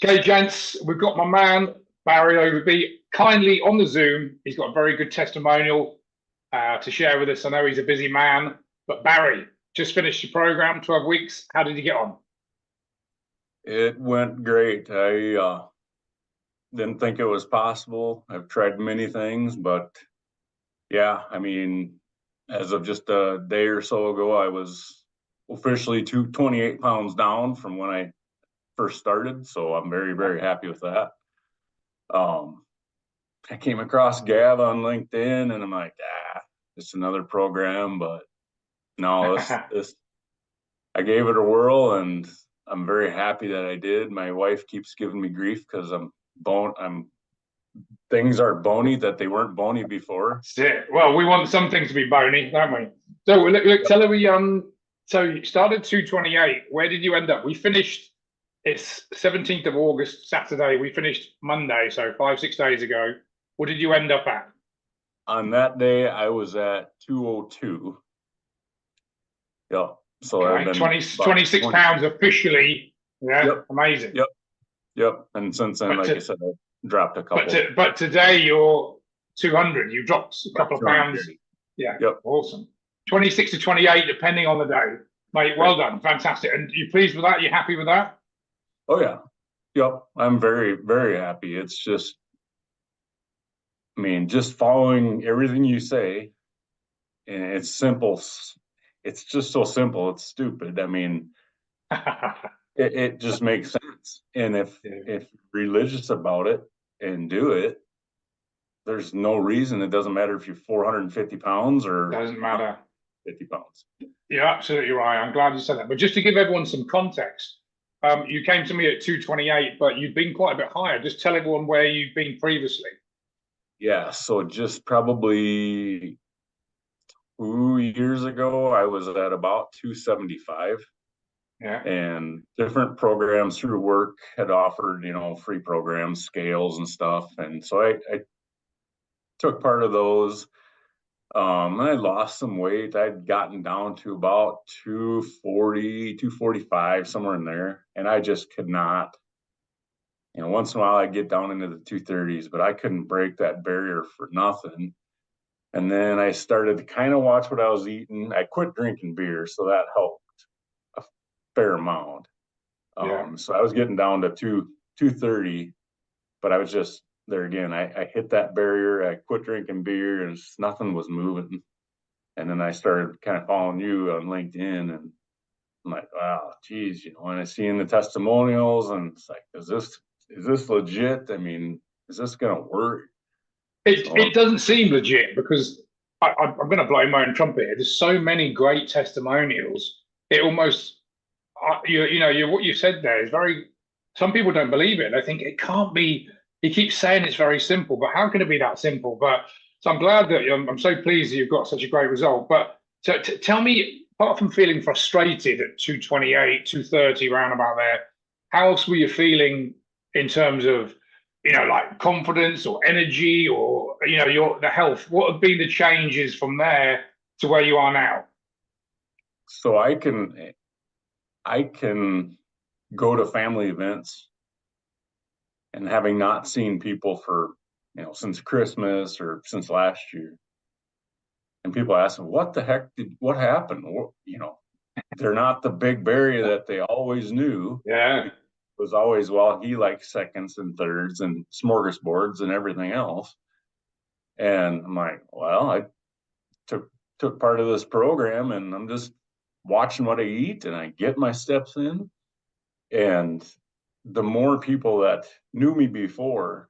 Okay, gents, we've got my man Barry Overby kindly on the Zoom. He's got a very good testimonial to share with us. I know he's a busy man, but Barry, just finished your program, 12 weeks. How did you get on? It went great. I didn't think it was possible. I've tried many things, but yeah, I mean, as of just a day or so ago, I was officially 28 pounds down from when I first started. So I'm very, very happy with that. I came across Gav on LinkedIn and I'm like, it's another program, but no, this I gave it a whirl and I'm very happy that I did. My wife keeps giving me grief because things are bony that they weren't bony before. That's it. Well, we want some things to be bony, don't we? So look, tell her so you started 228. Where did you end up? We finished, it's 17th of August, Saturday. We finished Monday, so 5-6 days ago. What did you end up at? On that day, I was at 202. Yep. So okay. I've been 26 pounds officially. Yeah. Yep. Amazing. Yep. And since then, like I said, I dropped a couple. But today you're 200. You dropped a couple of pounds. Yeah. Yep. Awesome. 26 to 28, depending on the day. Mate, well done. Fantastic. And you pleased with that? You happy with that? Oh, yeah. Yep. I'm very, very happy. It's just, I mean, just following everything you say, and it's simple. It's just so simple. It's stupid. I mean, it just makes sense. And if you're religious about it and do it, there's no reason. It doesn't matter if you're 450 pounds or doesn't matter 50 pounds. You're absolutely right. I'm glad you said that. But just to give everyone some context, you came to me at 228, but you've been quite a bit higher. Just tell everyone where you've been previously. Yeah, so just probably 2 years ago, I was at about 275. Yeah. And different programs through work had offered, free programs, scales and stuff. And so I took part of those. And I lost some weight. I'd gotten down to about 240, 245, somewhere in there. And I just could not, once in a while I'd get down into the 230s, but I couldn't break that barrier for nothing. And then I started to kind of watch what I was eating. I quit drinking beer, so that helped a fair amount. So I was getting down to 230, but I was just there again. I hit that barrier. I quit drinking beer, and nothing was moving. And then I started kind of following you on LinkedIn, and I'm like, wow, geez, when I see in the testimonials, and it's like, is this legit? I mean, is this gonna work? It doesn't seem legit because I'm going to blow my own trumpet here. There's so many great testimonials. It almost, what you said there is very. Some people don't believe it. They think it can't be. He keeps saying it's very simple, but how can it be that simple? But so I'm glad that I'm so pleased that you've got such a great result. But tell me, apart from feeling frustrated at 228, 230, round about there, how else were you feeling in terms of, like confidence or energy or, the health? What have been the changes from there to where you are now? So I can go to family events and having not seen people for, since Christmas or since last year. And people ask me, what happened? They're not the big barrier that they always knew. Yeah. It was always, well, he likes seconds and thirds and smorgasbords and everything else. And I'm like, well, I took part of this program and I'm just watching what I eat and I get my steps in. And the more people that knew me before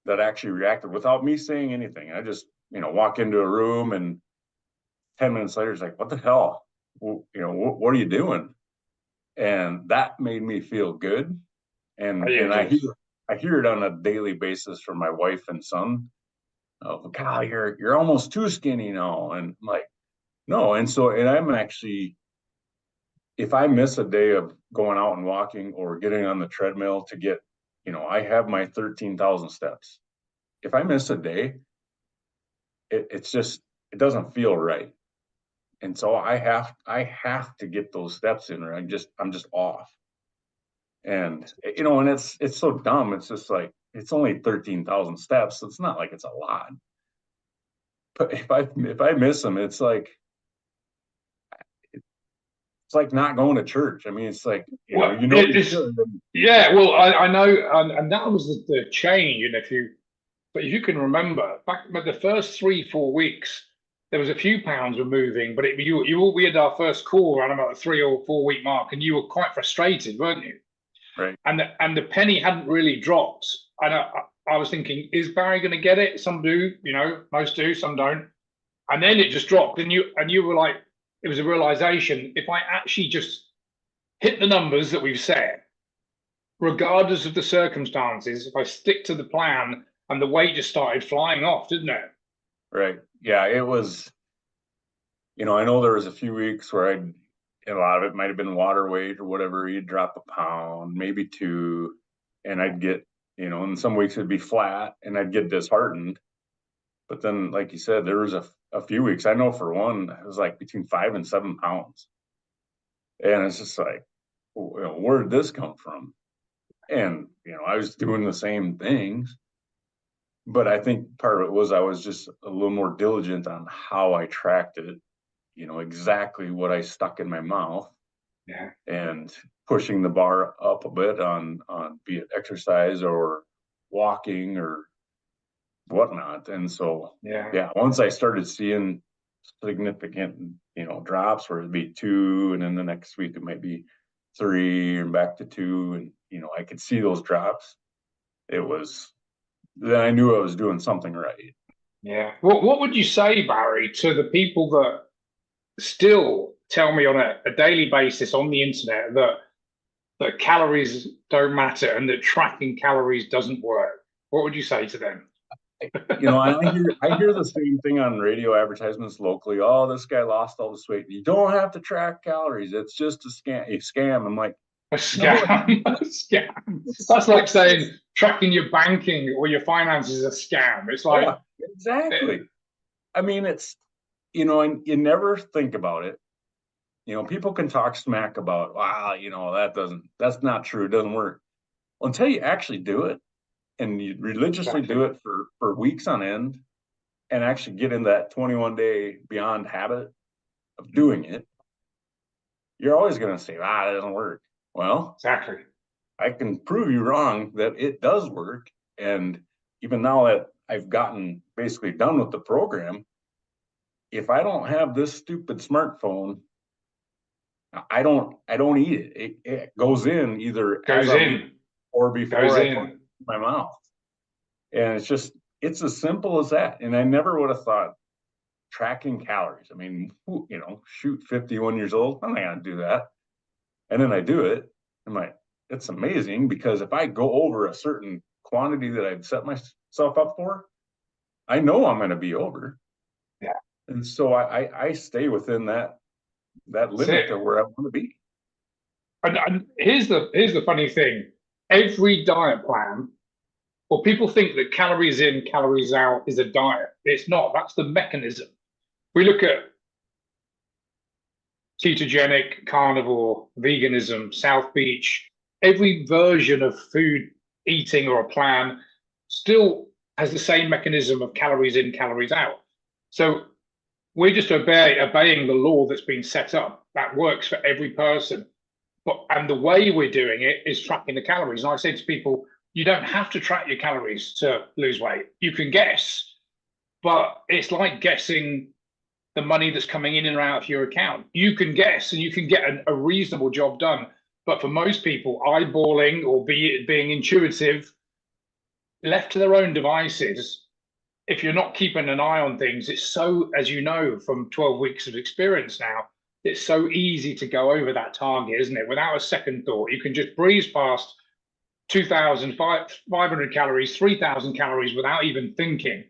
that actually reacted without me saying anything, I just, walk into a room and 10 minutes later, it's like, what the hell? What are you doing? And that made me feel good. And I hear it on a daily basis from my wife and son. Oh, God, you're almost too skinny now. And I'm like, no. And I'm actually, if I miss a day of going out and walking or getting on the treadmill to get, I have my 13,000 steps. If I miss a day, it doesn't feel right. And so I have to get those steps in, or I'm just off. And, and it's so dumb. It's just like, it's only 13,000 steps. So it's not like it's a lot. But if I miss them, it's like not going to church. I mean, it's like, Well, you should. yeah. Well, I know, and that was the change. And but if you can remember, back but the first 3-4 weeks, there was a few pounds were moving, but we had our first call around about the 3 or 4 week mark, and you were quite frustrated, weren't you? Right. And the penny hadn't really dropped. And I was thinking, is Barry going to get it? Some do, most do, some don't. And then it just dropped, and you were like, it was a realization. If I actually just hit the numbers that we've set, regardless of the circumstances, if I stick to the plan, and the weight just started flying off, didn't it? Right. Yeah, it was, I know there was a few weeks where a lot of it might have been water weight or whatever. You'd drop a pound, maybe two, and I'd get, in some weeks it'd be flat and I'd get disheartened. But then, like you said, there was a few weeks, I know for one, it was like between 5 and 7 pounds. And it's just like, where did this come from? And, I was doing the same things. But I think part of it was I was just a little more diligent on how I tracked it, exactly what I stuck in my mouth. Yeah. And pushing the bar up a bit on be it exercise or walking or whatnot. And so, Yeah. once I started seeing significant, drops where it'd be 2, and then the next week it might be 3 and back to 2. And, I could see those drops. Then I knew I was doing something right. Yeah. What would you say, Barry, to the people that still tell me on a daily basis on the internet that calories don't matter and that tracking calories doesn't work? What would you say to them? I hear the same thing on radio advertisements locally. Oh, this guy lost all this weight. You don't have to track calories. It's just a scam. I'm like, a scam. No. A scam. That's like saying tracking your banking or your finances is a scam. It's like exactly. I mean, it's and you never think about it. People can talk smack about, wow, that's not true. It doesn't work. Until you actually do it and you religiously do it for weeks on end and actually get in that 21-day beyond habit of doing it, you're always going to say, that doesn't work. Well, exactly. I can prove you wrong that it does work. And even now that I've gotten basically done with the program, if I don't have this stupid smartphone, I don't eat it. It goes in either goes in or before I put it in my mouth. And it's as simple as that. And I never would have thought tracking calories. I mean, shoot, 51 years old, I'm not gonna do that. And then I do it. I'm like, it's amazing, because if I go over a certain quantity that I've set myself up for, I know I'm gonna be over. Yeah. And so I stay within that limit of where I want to be. And here's the funny thing: every diet plan, well, people think that calories in, calories out is a diet. It's not. That's the mechanism. We look at ketogenic, carnivore, veganism, South Beach. Every version of food eating or a plan still has the same mechanism of calories in, calories out. So we're just obeying the law that's been set up. That works for every person. And the way we're doing it is tracking the calories. And I say to people, you don't have to track your calories to lose weight. You can guess, but it's like guessing the money that's coming in and out of your account. You can guess and you can get a reasonable job done. But for most people, eyeballing or being intuitive, left to their own devices, if you're not keeping an eye on things, it's so, as you know, from 12 weeks of experience now, it's so easy to go over that target, isn't it? Without a second thought, you can just breeze past 2,500 calories, 3,000 calories without even thinking.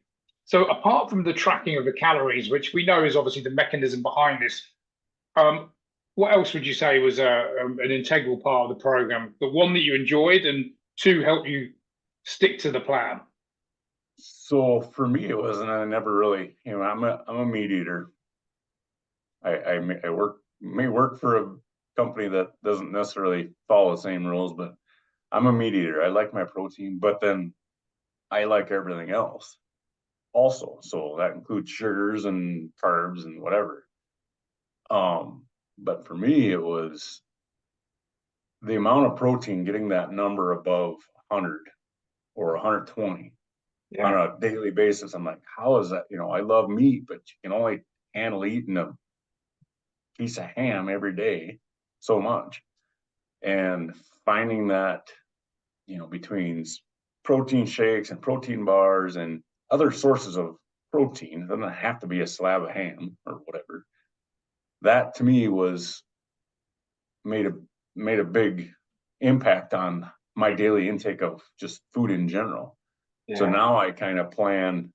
So apart from the tracking of the calories, which we know is obviously the mechanism behind this, what else would you say was an integral part of the program? The one that you enjoyed, and two, help you stick to the plan? So for me, it wasn't. I never really, I'm a meat eater. I may work for a company that doesn't necessarily follow the same rules, but I'm a meat eater. I like my protein, but then I like everything else also. So that includes sugars and carbs and whatever. But for me, it was the amount of protein, getting that number above 100 or 120 on a daily basis. I'm like, how is that? I love meat, but you can only handle eating a piece of ham every day so much. And finding that, between protein shakes and protein bars and other sources of protein, it doesn't have to be a slab of ham or whatever. That to me was made a big impact on my daily intake of just food in general. So now I kind of plan,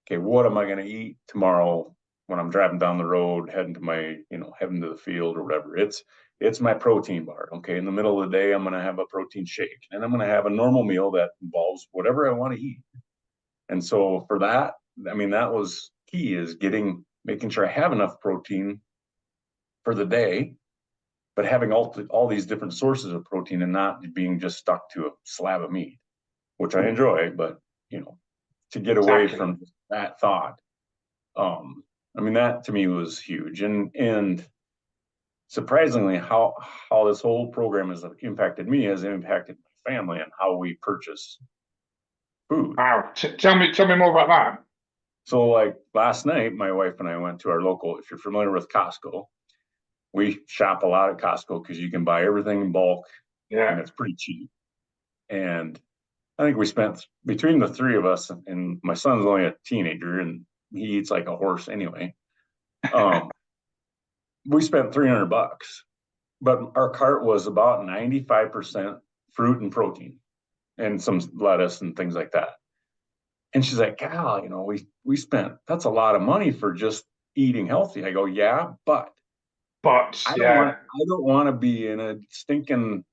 okay, what am I going to eat tomorrow when I'm driving down the road, heading to the field or whatever. It's my protein bar. Okay, in the middle of the day, I'm going to have a protein shake, and I'm going to have a normal meal that involves whatever I want to eat. And so for that, I mean, that was key, is making sure I have enough protein for the day, but having all these different sources of protein and not being just stuck to a slab of meat, which I enjoy, but to get away from that thought. I mean, that to me was huge. And surprisingly, how this whole program has impacted me has impacted my family and how we purchase food. Wow. Tell me more about that. So like last night, my wife and I went to our local, if you're familiar with Costco, we shop a lot at Costco because you can buy everything in bulk. And it's pretty cheap. And I think we spent, between the three of us, and my son's only a teenager and he eats like a horse anyway. We spent $300, but our cart was about 95% fruit and protein and some lettuce and things like that. And she's like, Gal, we spent, that's a lot of money for just eating healthy. I go, yeah, but I don't want to be in a stinking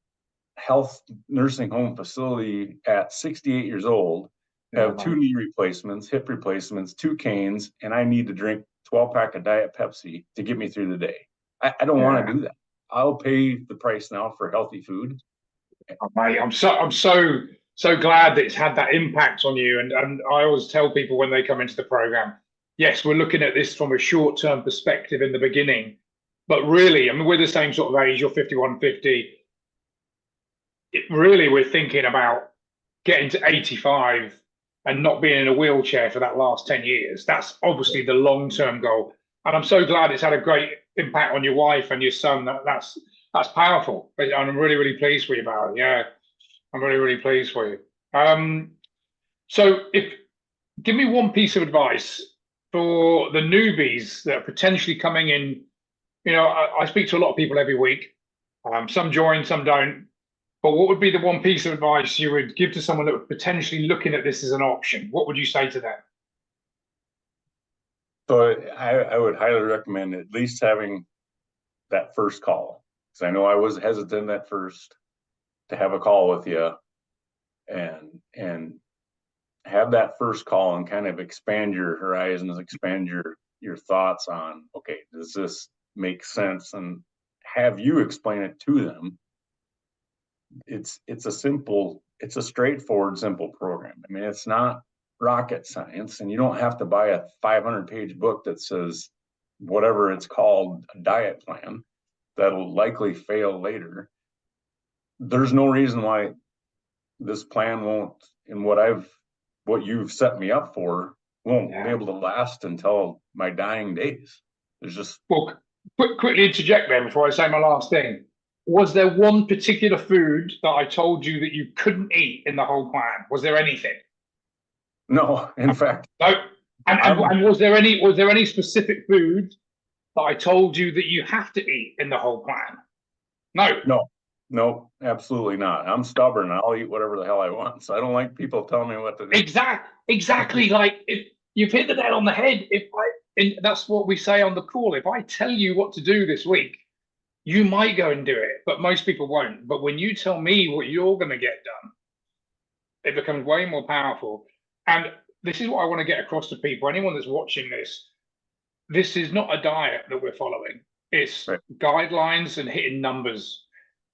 health nursing home facility at 68 years old, have 2 knee replacements, hip replacements, 2 canes, and I need to drink 12-pack of Diet Pepsi to get me through the day. I don't want to do that. I'll pay the price now for healthy food. Oh, mate, I'm so glad that it's had that impact on you. And I always tell people when they come into the program, yes, we're looking at this from a short-term perspective in the beginning, but really, I mean, we're the same sort of age. You're 51, 50. Really, we're thinking about getting to 85 and not being in a wheelchair for that last 10 years. That's obviously the long-term goal. And I'm so glad it's had a great impact on your wife and your son. That's powerful. And I'm really, really pleased for you about it. Yeah, I'm really, really pleased for you. So give me one piece of advice for the newbies that are potentially coming in. I speak to a lot of people every week. Some join, some don't. But what would be the one piece of advice you would give to someone that was potentially looking at this as an option? What would you say to them? So I would highly recommend at least having that first call, because I know I was hesitant at first to have a call with you, and have that first call and kind of expand your horizons, expand your thoughts on, okay, does this make sense, and have you explain it to them. It's a straightforward, simple program. I mean, it's not rocket science, and you don't have to buy a 500-page book that says whatever it's called, a diet plan that'll likely fail later. There's no reason why this plan won't, and what you've set me up for won't be able to last until my dying days. There's just quickly interject there before I say my last thing. Was there one particular food that I told you that you couldn't eat in the whole plan? Was there anything? No, in fact. No. And was there any specific food that I told you that you have to eat in the whole plan? No, absolutely not. I'm stubborn. I'll eat whatever the hell I want. So I don't like people telling me what to do. Exactly. Like, if you've hit the nail on the head. And that's what we say on the call. If I tell you what to do this week, you might go and do it, but most people won't. But when you tell me what you're going to get done, it becomes way more powerful. And this is what I want to get across to people. Anyone that's watching this is not a diet that we're following. It's guidelines and hitting numbers.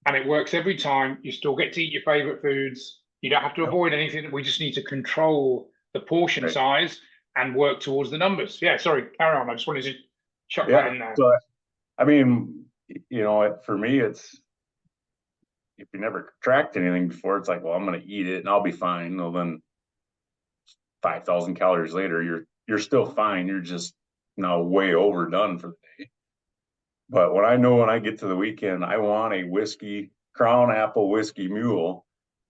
and it works every time. You still get to eat your favorite foods. You don't have to avoid anything. We just need to control the portion size and work towards the numbers. Yeah, sorry, carry on. I just wanted to chuck that in there. So, I mean, you know, for me, it's, if you never tracked anything before, it's like, well, I'm going to eat it and I'll be fine. Well, then 5,000 calories later, you're still fine. You're just now way overdone for the day. But when I get to the weekend, I want a whiskey, Crown Apple whiskey mule.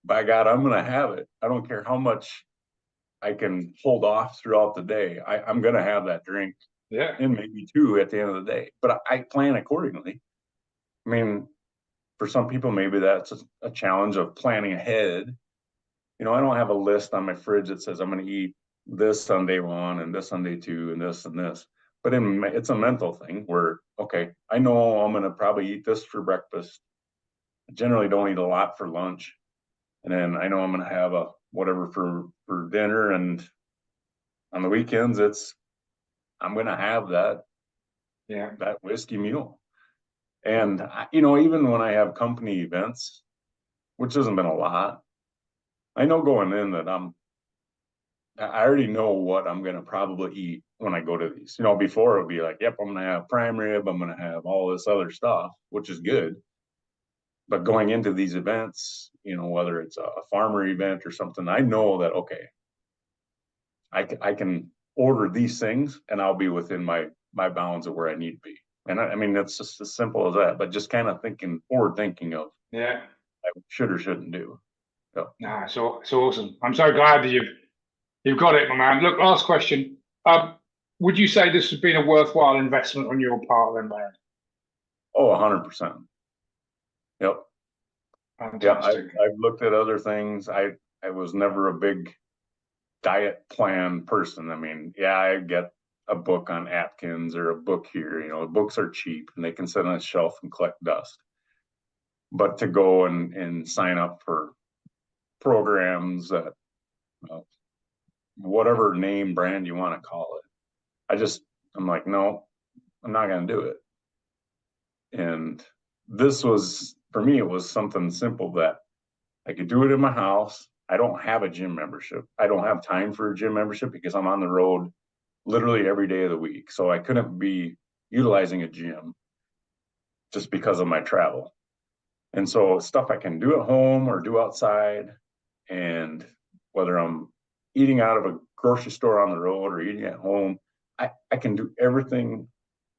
By God, I'm going to have it. I don't care how much I can hold off throughout the day. I'm going to have that drink. Yeah. And maybe two at the end of the day. But I plan accordingly. I mean, for some people, maybe that's a challenge of planning ahead. You know, I don't have a list on my fridge that says I'm going to eat this on day one and this on day two and this and this. But it's a mental thing where, okay, I know I'm going to probably eat this for breakfast. I generally don't eat a lot for lunch. And then I know I'm going to have a whatever for dinner. And on the weekends, I'm going to have that whiskey mule. And, you know, even when I have company events, which hasn't been a lot, I know going in that I already know what I'm going to probably eat when I go to these. You know, before it would be like, yep, I'm going to have prime rib. I'm going to have all this other stuff, which is good. But going into these events, you know, whether it's a farmer event or something, I know that, okay, I can order these things and I'll be within my bounds of where I need to be. And I mean, it's just as simple as that, but just kind of forward thinking of I should or shouldn't do. So. Nah, it's awesome. I'm so glad that you've got it, my man. Look, last question. Would you say this has been a worthwhile investment on your part then, Larry? Oh, 100%. Yep. Fantastic. Yeah, I've looked at other things. I was never a big diet plan person. I mean, yeah, I get a book on Atkins or a book here. You know, books are cheap and they can sit on a shelf and collect dust. But to go and sign up for programs that whatever name brand you want to call it, I'm like, no, I'm not going to do it. And this was, for me, it was something simple that I could do it in my house. I don't have a gym membership. I don't have time for a gym membership because I'm on the road literally every day of the week. So I couldn't be utilizing a gym just because of my travel. And so stuff I can do at home or do outside, and whether I'm eating out of a grocery store on the road or eating at home, I can do everything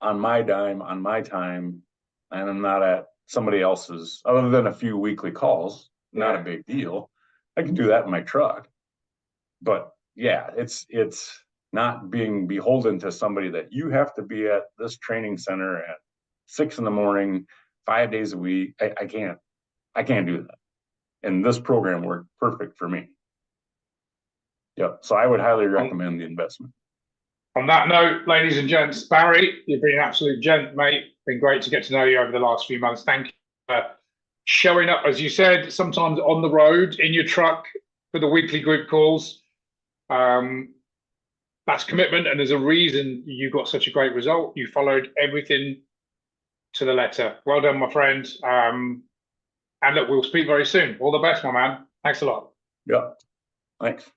on my dime, on my time, and I'm not at somebody else's, other than a few weekly calls, not a big deal. I can do that in my truck. But yeah, it's not being beholden to somebody that you have to be at this training center at 6 a.m, 5 days a week. I can't do that. And this program worked perfect for me. Yep. So I would highly recommend the investment. On that note, ladies and gents, Barry, you've been an absolute gent, mate. Been great to get to know you over the last few months. Thank you for showing up, as you said, sometimes on the road, in your truck for the weekly group calls. That's commitment, and there's a reason you got such a great result. You followed everything to the letter. Well done, my friend. And look, we'll speak very soon. All the best, my man. Thanks a lot. Yeah. Thanks.